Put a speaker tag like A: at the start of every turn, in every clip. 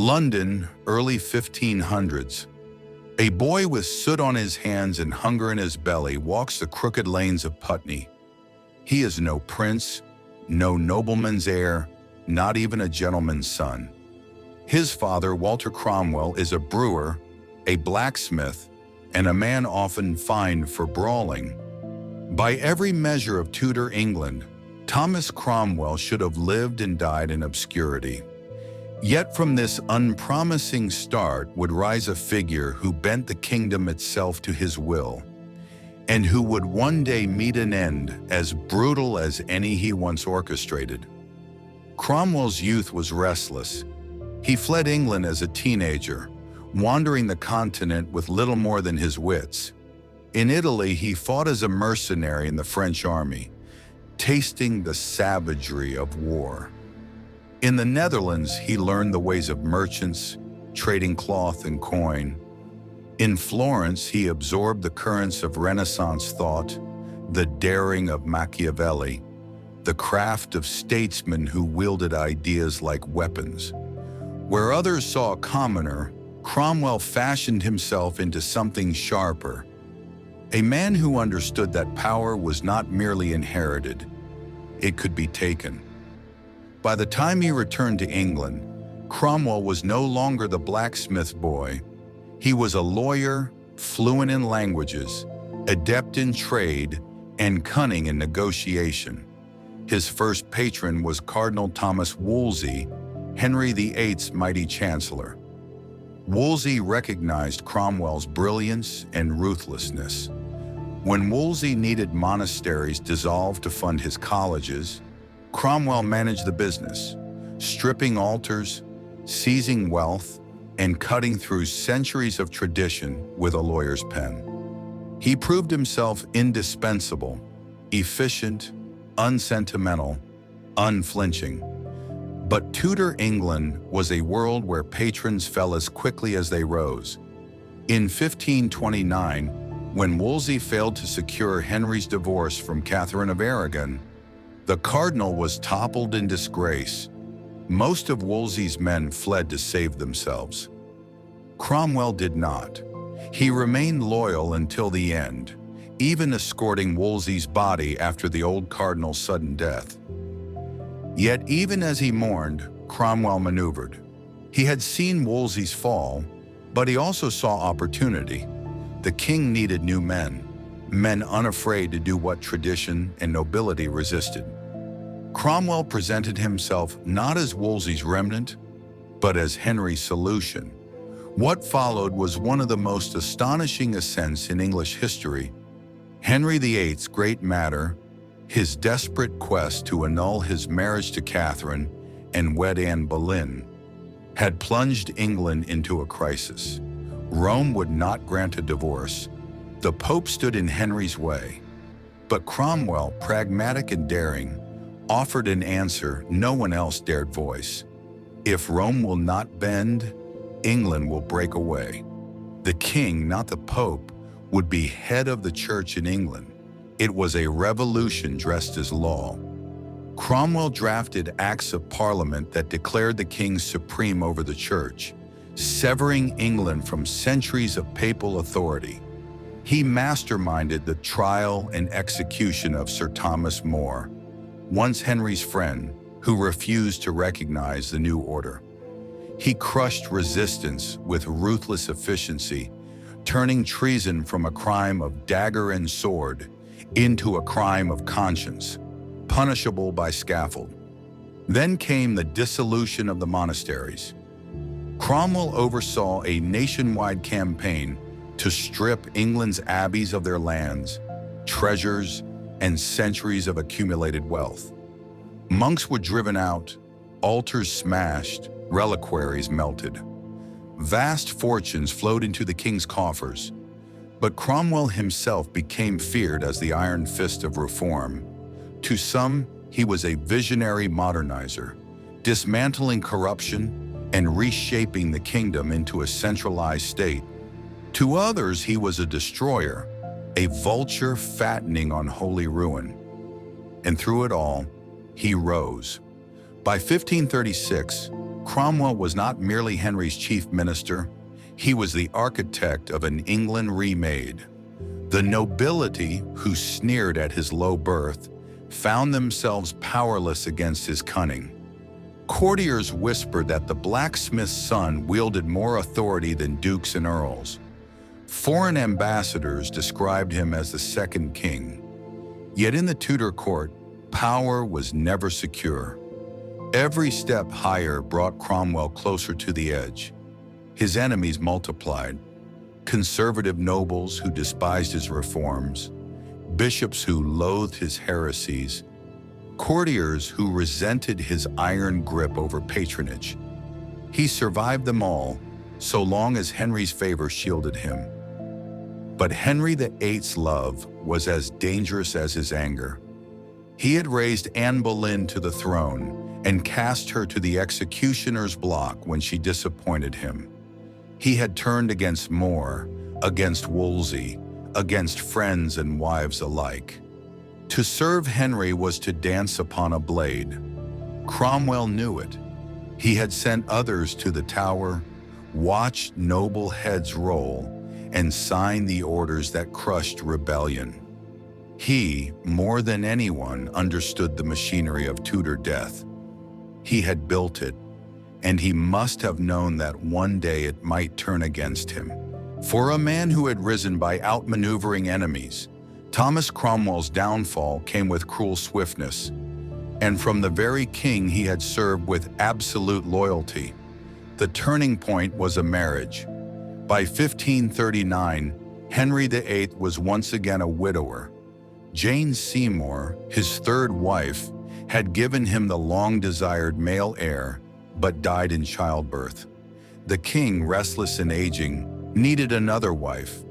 A: London, early 1500s. A boy with soot on his hands and hunger in his belly walks the crooked lanes of Putney. He is no prince, no nobleman's heir, not even a gentleman's son. His father, Walter Cromwell, is a brewer, a blacksmith, and a man often fined for brawling. By every measure of Tudor England, Thomas Cromwell should have lived and died in obscurity. Yet from this unpromising start would rise a figure who bent the kingdom itself to his will, and who would one day meet an end as brutal as any he once orchestrated. Cromwell's youth was restless. He fled England as a teenager, wandering the continent with little more than his wits. In Italy, he fought as a mercenary in the French army, tasting the savagery of war. In the Netherlands, he learned the ways of merchants, trading cloth and coin. In Florence, he absorbed the currents of Renaissance thought, the daring of Machiavelli, the craft of statesmen who wielded ideas like weapons. Where others saw a commoner, Cromwell fashioned himself into something sharper, a man who understood that power was not merely inherited, it could be taken. By the time he returned to England, Cromwell was no longer the blacksmith boy. He was a lawyer, fluent in languages, adept in trade, and cunning in negotiation. His first patron was Cardinal Thomas Wolsey, Henry VIII's mighty chancellor. Wolsey recognized Cromwell's brilliance and ruthlessness. When Wolsey needed monasteries dissolved to fund his colleges, Cromwell managed the business, stripping altars, seizing wealth, and cutting through centuries of tradition with a lawyer's pen. He proved himself indispensable, efficient, unsentimental, unflinching. But Tudor England was a world where patrons fell as quickly as they rose. In 1529, when Wolsey failed to secure Henry's divorce from Catherine of Aragon, the cardinal was toppled in disgrace. Most of Wolsey's men fled to save themselves. Cromwell did not. He remained loyal until the end, even escorting Wolsey's body after the old cardinal's sudden death. Yet even as he mourned, Cromwell maneuvered. He had seen Wolsey's fall, but he also saw opportunity. The king needed new men unafraid to do what tradition and nobility resisted. Cromwell presented himself not as Wolsey's remnant, but as Henry's solution. What followed was one of the most astonishing ascents in English history. Henry VIII's great matter, his desperate quest to annul his marriage to Catherine and wed Anne Boleyn, had plunged England into a crisis. Rome would not grant a divorce. The Pope stood in Henry's way. But Cromwell, pragmatic and daring, offered an answer no one else dared voice. If Rome will not bend, England will break away. The king, not the Pope, would be head of the church in England. It was a revolution dressed as law. Cromwell drafted acts of parliament that declared the king supreme over the church, severing England from centuries of papal authority. He masterminded the trial and execution of Sir Thomas More, once Henry's friend, who refused to recognize the new order. He crushed resistance with ruthless efficiency, turning treason from a crime of dagger and sword into a crime of conscience, punishable by scaffold. Then came the dissolution of the monasteries. Cromwell oversaw a nationwide campaign to strip England's abbeys of their lands, treasures, and centuries of accumulated wealth. Monks were driven out, altars smashed, reliquaries melted. Vast fortunes flowed into the king's coffers, but Cromwell himself became feared as the iron fist of reform. To some, he was a visionary modernizer, dismantling corruption and reshaping the kingdom into a centralized state. To others, he was a destroyer, a vulture fattening on holy ruin. And through it all, he rose. By 1536, Cromwell was not merely Henry's chief minister, he was the architect of an England remade. The nobility, who sneered at his low birth, found themselves powerless against his cunning. Courtiers whispered that the blacksmith's son wielded more authority than dukes and earls. Foreign ambassadors described him as the second king. Yet in the Tudor court, power was never secure. Every step higher brought Cromwell closer to the edge. His enemies multiplied: conservative nobles who despised his reforms, bishops who loathed his heresies, courtiers who resented his iron grip over patronage. He survived them all, so long as Henry's favor shielded him. But Henry VIII's love was as dangerous as his anger. He had raised Anne Boleyn to the throne and cast her to the executioner's block when she disappointed him. He had turned against More, against Wolsey, against friends and wives alike. To serve Henry was to dance upon a blade. Cromwell knew it. He had sent others to the Tower, watched noble heads roll, and signed the orders that crushed rebellion. He, more than anyone, understood the machinery of Tudor death. He had built it, and he must have known that one day it might turn against him. For a man who had risen by outmaneuvering enemies, Thomas Cromwell's downfall came with cruel swiftness, and from the very king he had served with absolute loyalty. The turning point was a marriage. By 1539, Henry VIII was once again a widower. Jane Seymour, his third wife, had given him the long-desired male heir, but died in childbirth. The king, restless and aging, needed another wife,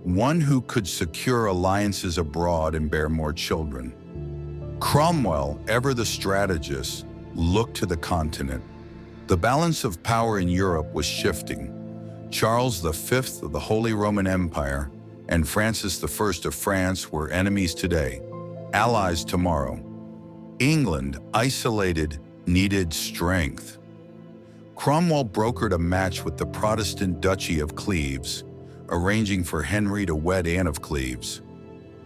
A: one who could secure alliances abroad and bear more children. Cromwell, ever the strategist, looked to the continent. The balance of power in Europe was shifting. Charles V of the Holy Roman Empire and Francis I of France were enemies today, allies tomorrow. England, isolated, needed strength. Cromwell brokered a match with the Protestant Duchy of Cleves, arranging for Henry to wed Anne of Cleves.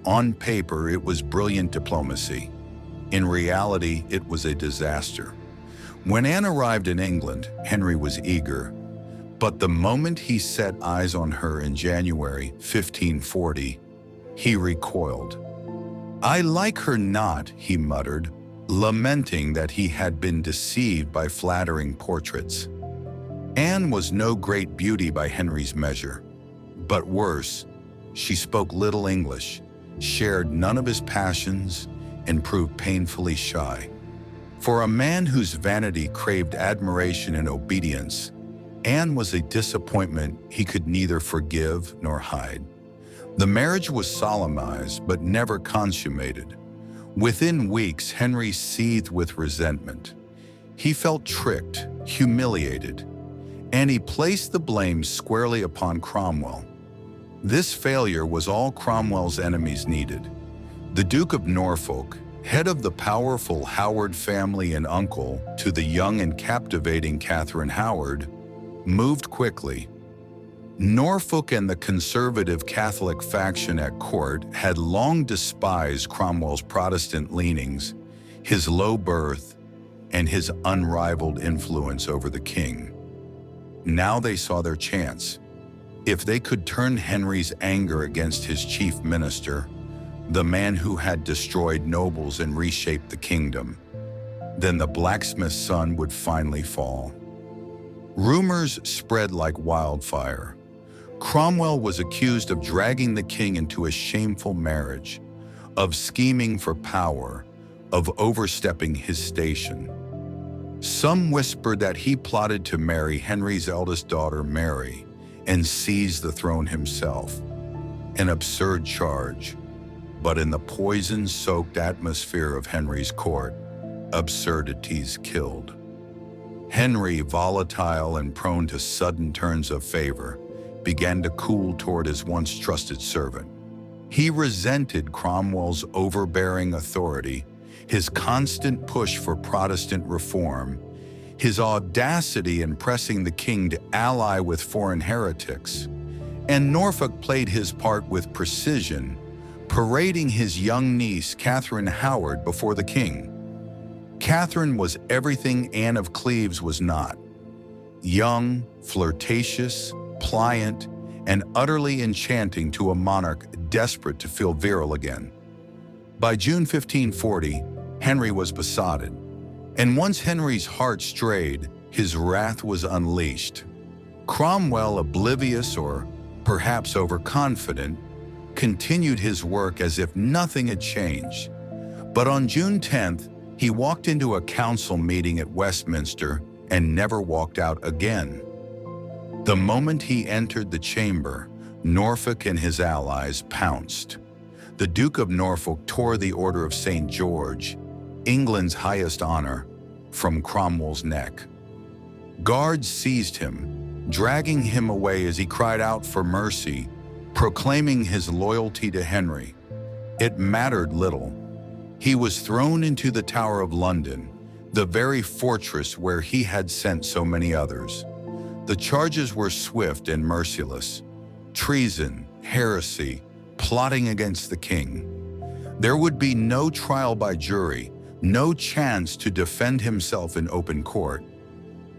A: On paper, it was brilliant diplomacy. In reality, it was a disaster. When Anne arrived in England, Henry was eager. But the moment he set eyes on her in January 1540, he recoiled. "I like her not," he muttered, lamenting that he had been deceived by flattering portraits. Anne was no great beauty by Henry's measure. But worse, she spoke little English, shared none of his passions, and proved painfully shy. For a man whose vanity craved admiration and obedience, Anne was a disappointment he could neither forgive nor hide. The marriage was solemnized but never consummated. Within weeks, Henry seethed with resentment. He felt tricked, humiliated, and he placed the blame squarely upon Cromwell. This failure was all Cromwell's enemies needed. The Duke of Norfolk, head of the powerful Howard family and uncle to the young and captivating Catherine Howard, moved quickly. Norfolk and the conservative Catholic faction at court had long despised Cromwell's Protestant leanings, his low birth, and his unrivaled influence over the king. Now they saw their chance. If they could turn Henry's anger against his chief minister, the man who had destroyed nobles and reshaped the kingdom, then the blacksmith's son would finally fall. Rumors spread like wildfire. Cromwell was accused of dragging the king into a shameful marriage, of scheming for power, of overstepping his station. Some whispered that he plotted to marry Henry's eldest daughter, Mary, and seize the throne himself. An absurd charge, but in the poison-soaked atmosphere of Henry's court, absurdities killed. Henry, volatile and prone to sudden turns of favor, began to cool toward his once trusted servant. He resented Cromwell's overbearing authority, his constant push for Protestant reform, his audacity in pressing the king to ally with foreign heretics, and Norfolk played his part with precision, parading his young niece, Catherine Howard, before the king. Catherine was everything Anne of Cleves was not: young, flirtatious, pliant, and utterly enchanting to a monarch desperate to feel virile again. By June 1540, Henry was besotted, and once Henry's heart strayed, his wrath was unleashed. Cromwell, oblivious or perhaps overconfident, continued his work as if nothing had changed. But on June 10th, he walked into a council meeting at Westminster and never walked out again. The moment he entered the chamber, Norfolk and his allies pounced. The Duke of Norfolk tore the Order of St. George, England's highest honor, from Cromwell's neck. Guards seized him, dragging him away as he cried out for mercy, proclaiming his loyalty to Henry. It mattered little. He was thrown into the Tower of London, the very fortress where he had sent so many others. The charges were swift and merciless: treason, heresy, plotting against the king. There would be no trial by jury, no chance to defend himself in open court.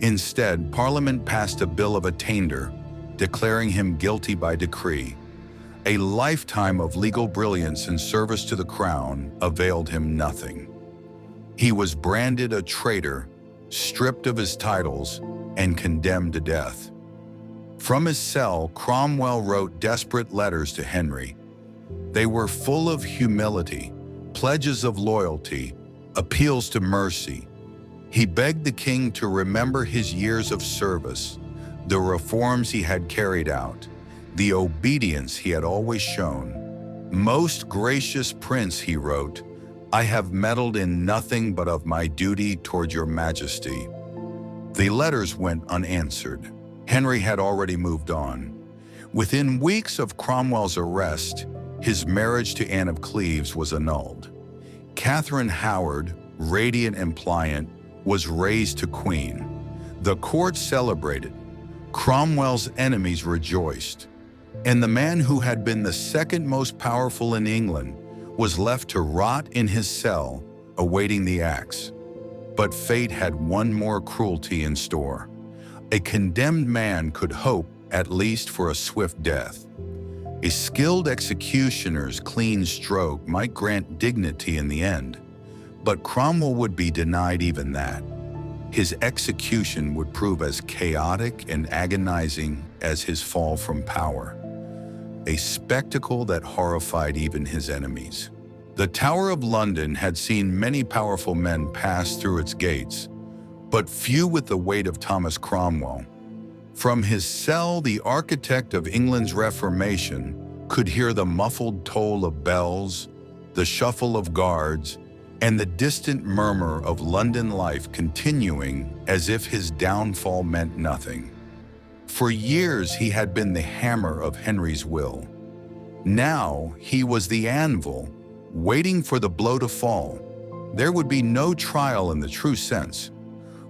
A: Instead, Parliament passed a bill of attainder, declaring him guilty by decree. A lifetime of legal brilliance and service to the crown availed him nothing. He was branded a traitor, stripped of his titles, and condemned to death. From his cell, Cromwell wrote desperate letters to Henry. They were full of humility, pledges of loyalty, appeals to mercy. He begged the king to remember his years of service, the reforms he had carried out, the obedience he had always shown. "Most gracious prince," he wrote, "I have meddled in nothing but of my duty toward your majesty." The letters went unanswered. Henry had already moved on. Within weeks of Cromwell's arrest, his marriage to Anne of Cleves was annulled. Catherine Howard, radiant and pliant, was raised to queen. The court celebrated. Cromwell's enemies rejoiced. And the man who had been the second most powerful in England was left to rot in his cell, awaiting the axe. But fate had one more cruelty in store. A condemned man could hope, at least, for a swift death. A skilled executioner's clean stroke might grant dignity in the end, but Cromwell would be denied even that. His execution would prove as chaotic and agonizing as his fall from power, a spectacle that horrified even his enemies. The Tower of London had seen many powerful men pass through its gates, but few with the weight of Thomas Cromwell. From his cell, the architect of England's Reformation could hear the muffled toll of bells, the shuffle of guards, and the distant murmur of London life continuing as if his downfall meant nothing. For years he had been the hammer of Henry's will. Now he was the anvil, waiting for the blow to fall. There would be no trial in the true sense.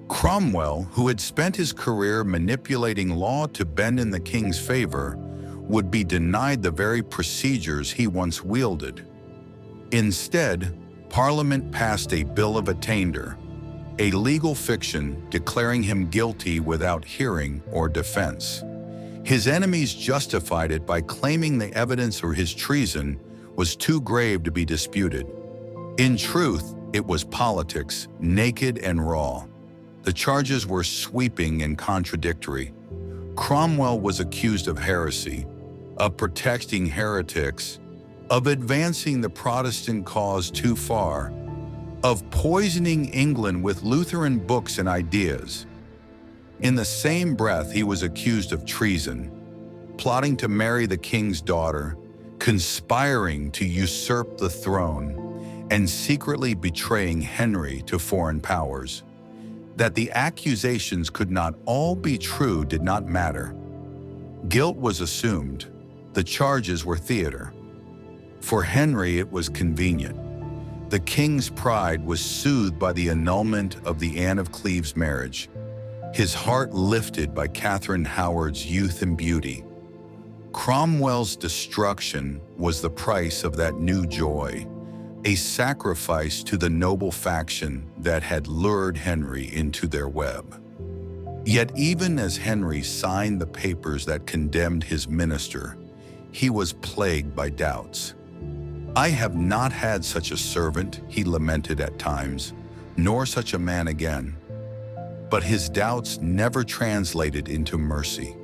A: Cromwell, who had spent his career manipulating law to bend in the king's favor, would be denied the very procedures he once wielded. Instead, Parliament passed a Bill of Attainder, a legal fiction declaring him guilty without hearing or defense. His enemies justified it by claiming the evidence for his treason was too grave to be disputed. In truth, it was politics, naked and raw. The charges were sweeping and contradictory. Cromwell was accused of heresy, of protecting heretics, of advancing the Protestant cause too far, of poisoning England with Lutheran books and ideas. In the same breath, he was accused of treason, plotting to marry the king's daughter, conspiring to usurp the throne, and secretly betraying Henry to foreign powers. That the accusations could not all be true did not matter. Guilt was assumed. The charges were theater. For Henry, it was convenient. The king's pride was soothed by the annulment of the Anne of Cleves marriage. his heart lifted by Catherine Howard's youth and beauty. Cromwell's destruction was the price of that new joy, a sacrifice to the noble faction that had lured Henry into their web. Yet even as Henry signed the papers that condemned his minister, he was plagued by doubts. "I have not had such a servant," he lamented at times, "nor such a man again." But his doubts never translated into mercy.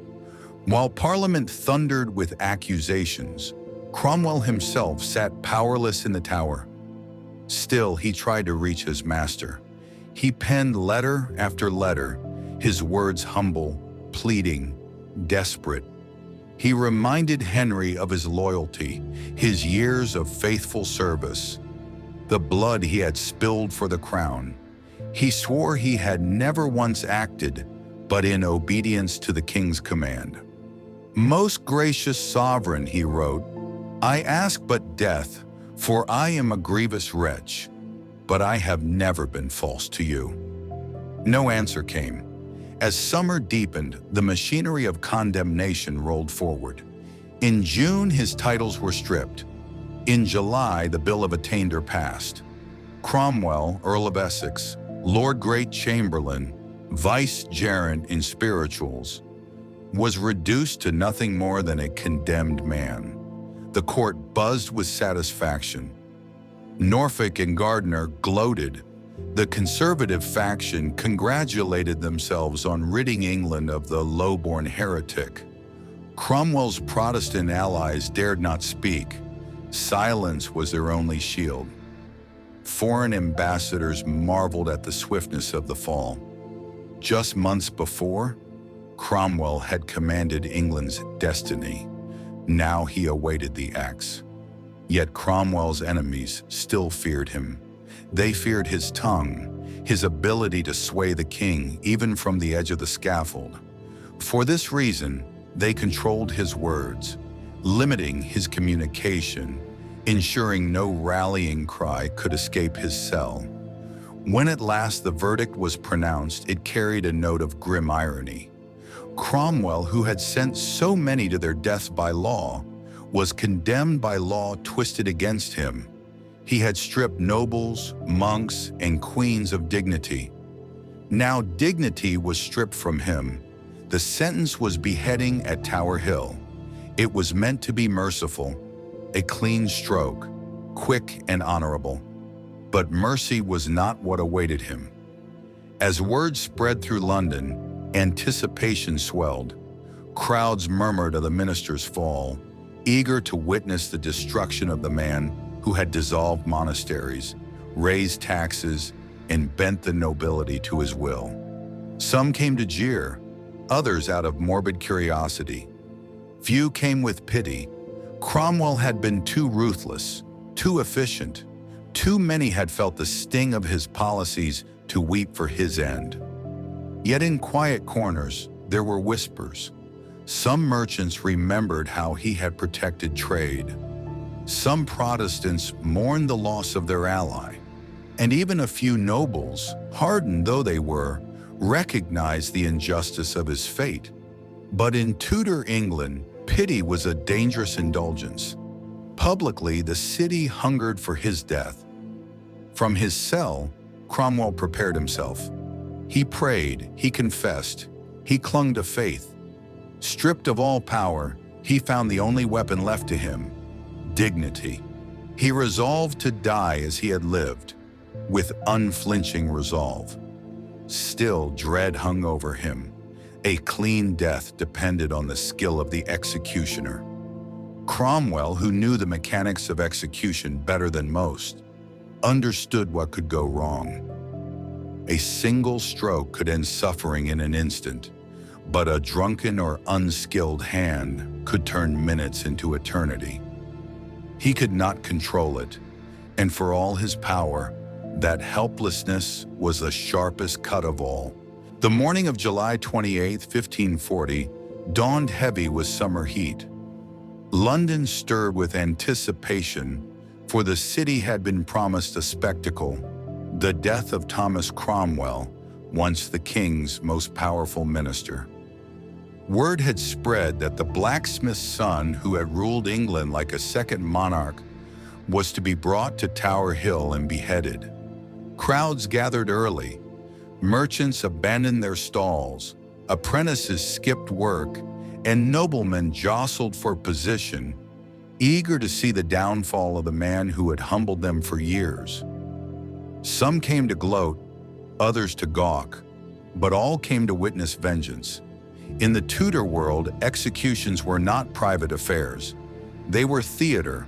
A: While Parliament thundered with accusations, Cromwell himself sat powerless in the Tower. Still, he tried to reach his master. He penned letter after letter, his words humble, pleading, desperate. He reminded Henry of his loyalty, his years of faithful service, the blood he had spilled for the crown. He swore he had never once acted but in obedience to the king's command. "Most gracious sovereign," he wrote, "I ask but death, for I am a grievous wretch, but I have never been false to you." No answer came. As summer deepened, the machinery of condemnation rolled forward. In June, his titles were stripped. In July, the Bill of Attainder passed. Cromwell, Earl of Essex, Lord Great Chamberlain, Vicegerent in spirituals, was reduced to nothing more than a condemned man. The court buzzed with satisfaction. Norfolk and Gardiner gloated. The conservative faction congratulated themselves on ridding England of the low-born heretic. Cromwell's Protestant allies dared not speak. Silence was their only shield. Foreign ambassadors marveled at the swiftness of the fall. Just months before, Cromwell had commanded England's destiny. Now he awaited the axe. Yet Cromwell's enemies still feared him. They feared his tongue, his ability to sway the king even from the edge of the scaffold. For this reason, they controlled his words, limiting his communication, ensuring no rallying cry could escape his cell. When at last the verdict was pronounced, it carried a note of grim irony. Cromwell, who had sent so many to their death by law, was condemned by law twisted against him. He had stripped nobles, monks, and queens of dignity. Now dignity was stripped from him. The sentence was beheading at Tower Hill. It was meant to be merciful, a clean stroke, quick and honorable. But mercy was not what awaited him. As word spread through London, anticipation swelled. Crowds murmured of the minister's fall, eager to witness the destruction of the man who had dissolved monasteries, raised taxes, and bent the nobility to his will. Some came to jeer, others out of morbid curiosity. Few came with pity. Cromwell had been too ruthless, too efficient. Too many had felt the sting of his policies to weep for his end. Yet in quiet corners, there were whispers. Some merchants remembered how he had protected trade. Some Protestants mourned the loss of their ally. And even a few nobles, hardened though they were, recognized the injustice of his fate. But in Tudor England, pity was a dangerous indulgence. Publicly, the city hungered for his death. From his cell, Cromwell prepared himself. He prayed, he confessed, he clung to faith. Stripped of all power, he found the only weapon left to him: dignity. He resolved to die as he had lived, with unflinching resolve. Still, dread hung over him. A clean death depended on the skill of the executioner. Cromwell, who knew the mechanics of execution better than most, understood what could go wrong. A single stroke could end suffering in an instant, but a drunken or unskilled hand could turn minutes into eternity. He could not control it, and for all his power, that helplessness was the sharpest cut of all. The morning of July 28, 1540, dawned heavy with summer heat. London stirred with anticipation, for the city had been promised a spectacle. The death of Thomas Cromwell, once the king's most powerful minister. Word had spread that the blacksmith's son, who had ruled England like a second monarch, was to be brought to Tower Hill and beheaded. Crowds gathered early. Merchants abandoned their stalls. Apprentices skipped work, and noblemen jostled for position, eager to see the downfall of the man who had humbled them for years. Some came to gloat, others to gawk, but all came to witness vengeance. In the Tudor world, executions were not private affairs. They were theater,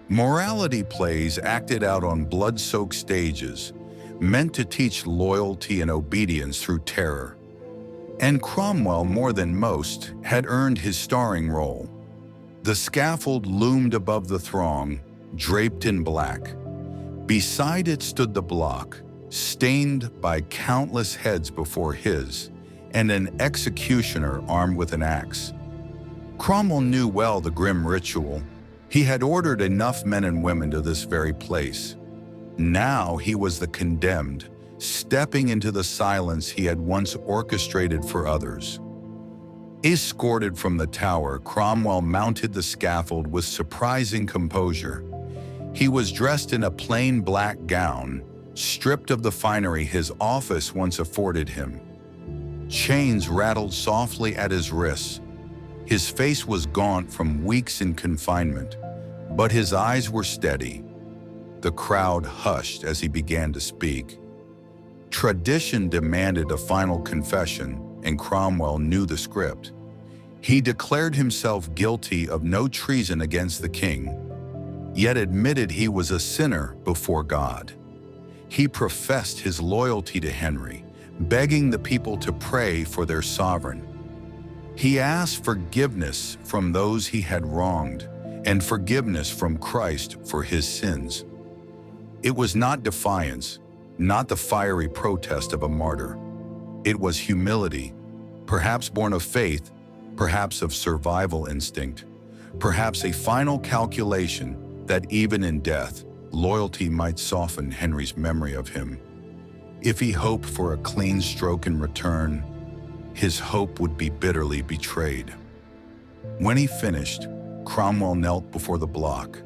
A: morality plays acted out on blood-soaked stages, meant to teach loyalty and obedience through terror. And Cromwell, more than most, had earned his starring role. The scaffold loomed above the throng, draped in black. Beside it stood the block, stained by countless heads before his, and an executioner armed with an axe. Cromwell knew well the grim ritual. He had ordered enough men and women to this very place. Now he was the condemned, stepping into the silence he had once orchestrated for others. Escorted from the tower, Cromwell mounted the scaffold with surprising composure. He was dressed in a plain black gown, stripped of the finery his office once afforded him. Chains rattled softly at his wrists. His face was gaunt from weeks in confinement, but his eyes were steady. The crowd hushed as he began to speak. Tradition demanded a final confession, and Cromwell knew the script. He declared himself guilty of no treason against the king, yet admitted he was a sinner before God. He professed his loyalty to Henry, begging the people to pray for their sovereign. He asked forgiveness from those he had wronged, and forgiveness from Christ for his sins. It was not defiance, not the fiery protest of a martyr. It was humility, perhaps born of faith, perhaps of survival instinct, perhaps a final calculation that even in death, loyalty might soften Henry's memory of him. If he hoped for a clean stroke in return, his hope would be bitterly betrayed. When he finished, Cromwell knelt before the block.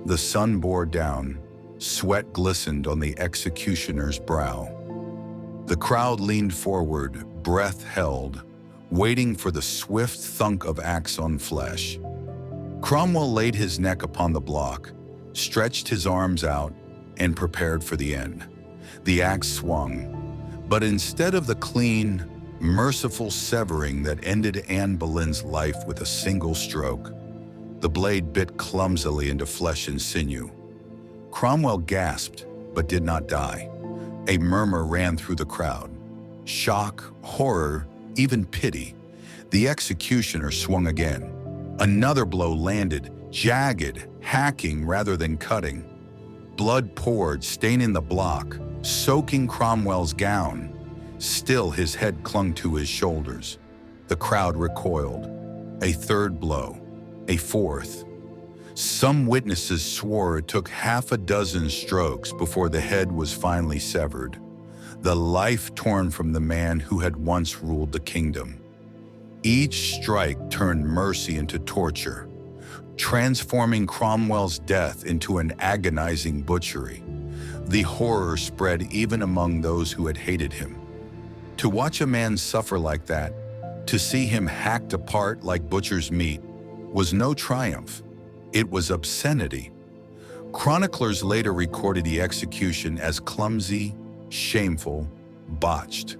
A: The sun bore down. Sweat glistened on the executioner's brow. The crowd leaned forward, breath held, waiting for the swift thunk of axe on flesh. Cromwell laid his neck upon the block, stretched his arms out, and prepared for the end. The axe swung, but instead of the clean, merciful severing that ended Anne Boleyn's life with a single stroke, the blade bit clumsily into flesh and sinew. Cromwell gasped, but did not die. A murmur ran through the crowd. Shock, horror, even pity. The executioner swung again. Another blow landed, jagged, hacking rather than cutting. Blood poured, staining the block, soaking Cromwell's gown. Still, his head clung to his shoulders. The crowd recoiled. A third blow, a fourth. Some witnesses swore it took half a dozen strokes before the head was finally severed, the life torn from the man who had once ruled the kingdom. Each strike turned mercy into torture, transforming Cromwell's death into an agonizing butchery. The horror spread even among those who had hated him. To watch a man suffer like that, to see him hacked apart like butcher's meat, was no triumph. It was obscenity. Chroniclers later recorded the execution as clumsy, shameful, botched.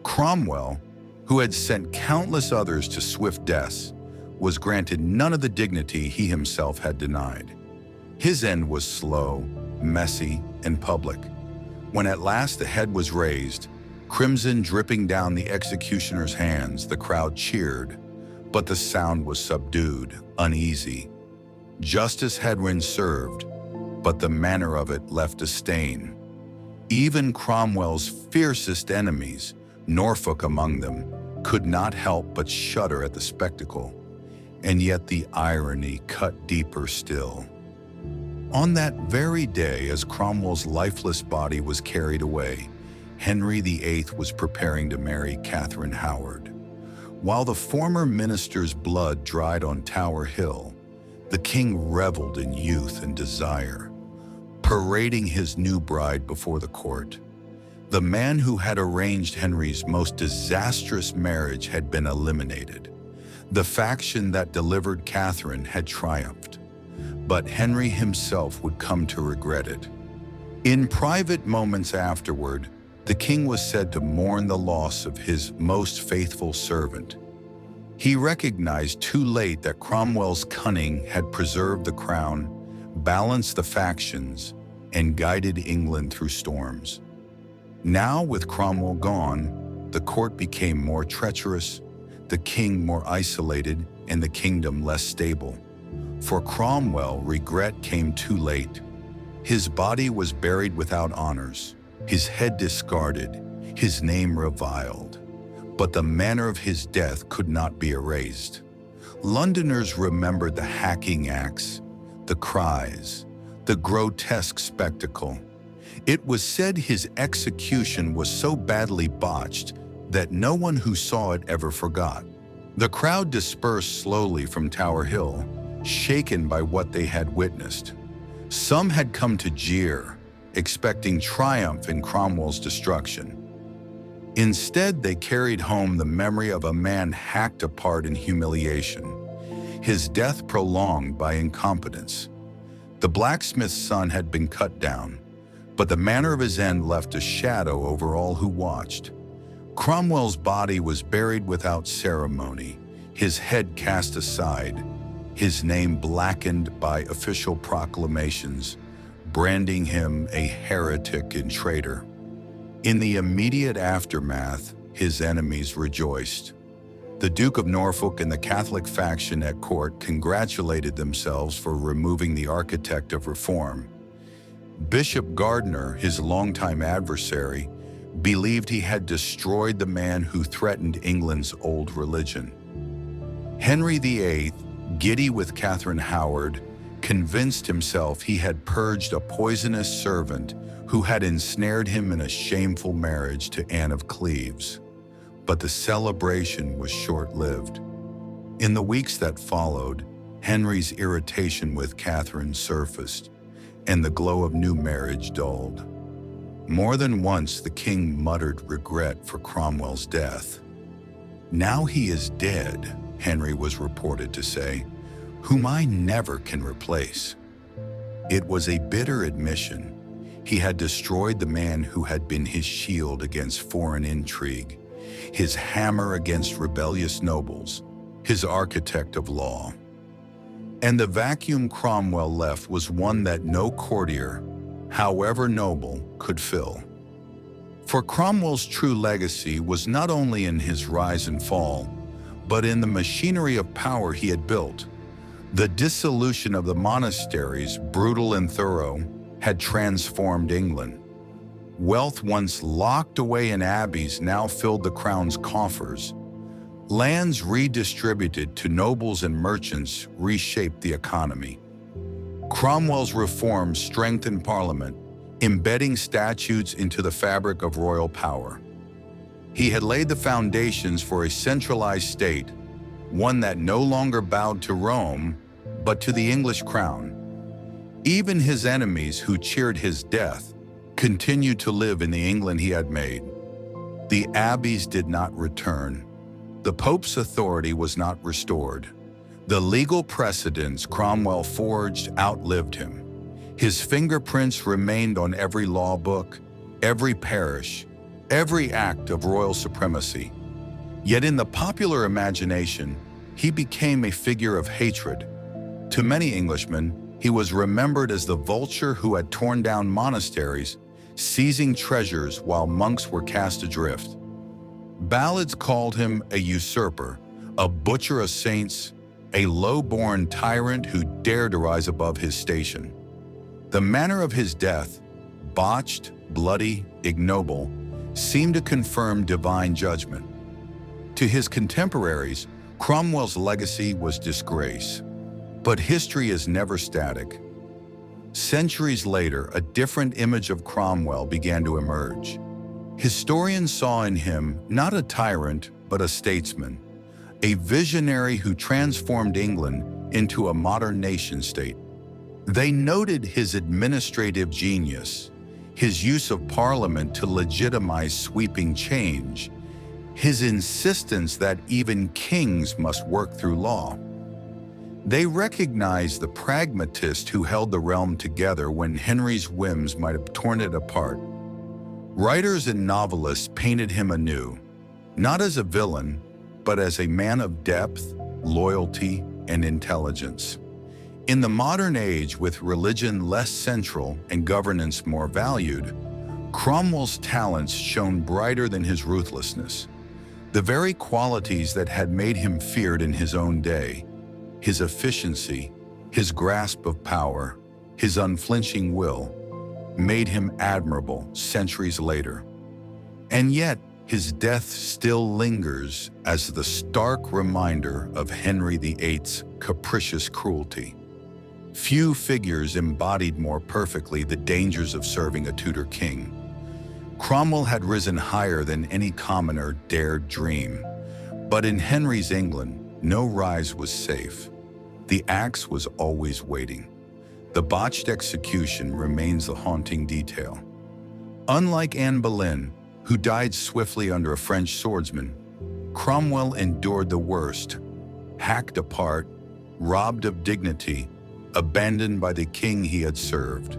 A: Cromwell, who had sent countless others to swift deaths, was granted none of the dignity he himself had denied. His end was slow, messy, and public. When at last the head was raised, crimson dripping down the executioner's hands, the crowd cheered, but the sound was subdued, uneasy. Justice had been served, but the manner of it left a stain. Even Cromwell's fiercest enemies, Norfolk among them, could not help but shudder at the spectacle, and yet the irony cut deeper still. On that very day, as Cromwell's lifeless body was carried away, Henry VIII was preparing to marry Catherine Howard. While the former minister's blood dried on Tower Hill, the king reveled in youth and desire, parading his new bride before the court. The man who had arranged Henry's most disastrous marriage had been eliminated. The faction that delivered Catherine had triumphed, but Henry himself would come to regret it. In private moments afterward, the king was said to mourn the loss of his most faithful servant. He recognized too late that Cromwell's cunning had preserved the crown, balanced the factions, and guided England through storms. Now, with Cromwell gone, the court became more treacherous, the king more isolated, and the kingdom less stable. For Cromwell, regret came too late. His body was buried without honors, his head discarded, his name reviled. But the manner of his death could not be erased. Londoners remembered the hacking axe, the cries, the grotesque spectacle. It was said his execution was so badly botched that no one who saw it ever forgot. The crowd dispersed slowly from Tower Hill, shaken by what they had witnessed. Some had come to jeer, expecting triumph in Cromwell's destruction. Instead, they carried home the memory of a man hacked apart in humiliation, his death prolonged by incompetence. The blacksmith's son had been cut down, but the manner of his end left a shadow over all who watched. Cromwell's body was buried without ceremony, his head cast aside, his name blackened by official proclamations, branding him a heretic and traitor. In the immediate aftermath, his enemies rejoiced. The Duke of Norfolk and the Catholic faction at court congratulated themselves for removing the architect of reform. Bishop Gardiner, his longtime adversary, believed he had destroyed the man who threatened England's old religion. Henry VIII, giddy with Catherine Howard, convinced himself he had purged a poisonous servant who had ensnared him in a shameful marriage to Anne of Cleves. But the celebration was short-lived. In the weeks that followed, Henry's irritation with Catherine surfaced, and the glow of new marriage dulled. More than once, the king muttered regret for Cromwell's death. "Now he is dead," Henry was reported to say, "whom I never can replace." It was a bitter admission. He had destroyed the man who had been his shield against foreign intrigue, his hammer against rebellious nobles, his architect of law. And the vacuum Cromwell left was one that no courtier, however noble, could fill. For Cromwell's true legacy was not only in his rise and fall, but in the machinery of power he had built. The dissolution of the monasteries, brutal and thorough, had transformed England. Wealth once locked away in abbeys now filled the crown's coffers. Lands redistributed to nobles and merchants reshaped the economy. Cromwell's reforms strengthened Parliament, embedding statutes into the fabric of royal power. He had laid the foundations for a centralized state, one that no longer bowed to Rome, but to the English crown. Even his enemies who cheered his death continued to live in the England he had made. The abbeys did not return. The Pope's authority was not restored. The legal precedents Cromwell forged outlived him. His fingerprints remained on every law book, every parish, every act of royal supremacy. Yet in the popular imagination, he became a figure of hatred. To many Englishmen, he was remembered as the vulture who had torn down monasteries, seizing treasures while monks were cast adrift. Ballads called him a usurper, a butcher of saints, a low-born tyrant who dared to rise above his station. The manner of his death, botched, bloody, ignoble, seemed to confirm divine judgment. To his contemporaries, Cromwell's legacy was disgrace. But history is never static. Centuries later, a different image of Cromwell began to emerge. Historians saw in him not a tyrant, but a statesman, a visionary who transformed England into a modern nation-state. They noted his administrative genius, his use of Parliament to legitimize sweeping change, his insistence that even kings must work through law. They recognized the pragmatist who held the realm together when Henry's whims might have torn it apart. Writers and novelists painted him anew, not as a villain, but as a man of depth, loyalty, and intelligence. In the modern age, with religion less central and governance more valued, Cromwell's talents shone brighter than his ruthlessness. The very qualities that had made him feared in his own day, his efficiency, his grasp of power, his unflinching will, made him admirable centuries later. And yet, his death still lingers as the stark reminder of Henry VIII's capricious cruelty. Few figures embodied more perfectly the dangers of serving a Tudor king. Cromwell had risen higher than any commoner dared dream. But in Henry's England, no rise was safe. The axe was always waiting. The botched execution remains the haunting detail. Unlike Anne Boleyn, who died swiftly under a French swordsman, Cromwell endured the worst, hacked apart, robbed of dignity, abandoned by the king he had served.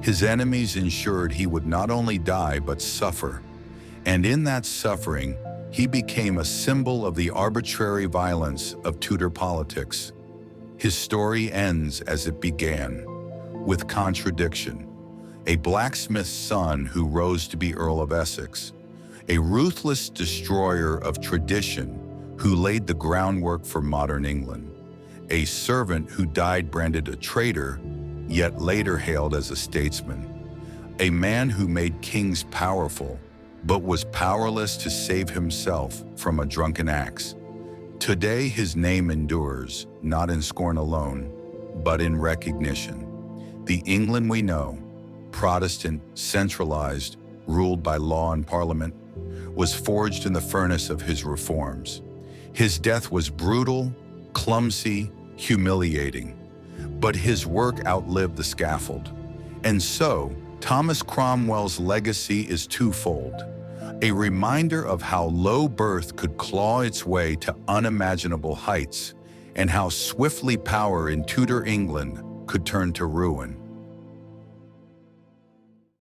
A: His enemies ensured he would not only die but suffer, and in that suffering, he became a symbol of the arbitrary violence of Tudor politics. His story ends as it began, with contradiction. A blacksmith's son who rose to be Earl of Essex, a ruthless destroyer of tradition who laid the groundwork for modern England, a servant who died branded a traitor, yet later hailed as a statesman, a man who made kings powerful, but was powerless to save himself from a drunken axe. Today his name endures, not in scorn alone, but in recognition. The England we know, Protestant, centralized, ruled by law and parliament, was forged in the furnace of his reforms. His death was brutal, clumsy, humiliating, but his work outlived the scaffold. And so, Thomas Cromwell's legacy is twofold: a reminder of how low birth could claw its way to unimaginable heights, and how swiftly power in Tudor England could turn to ruin.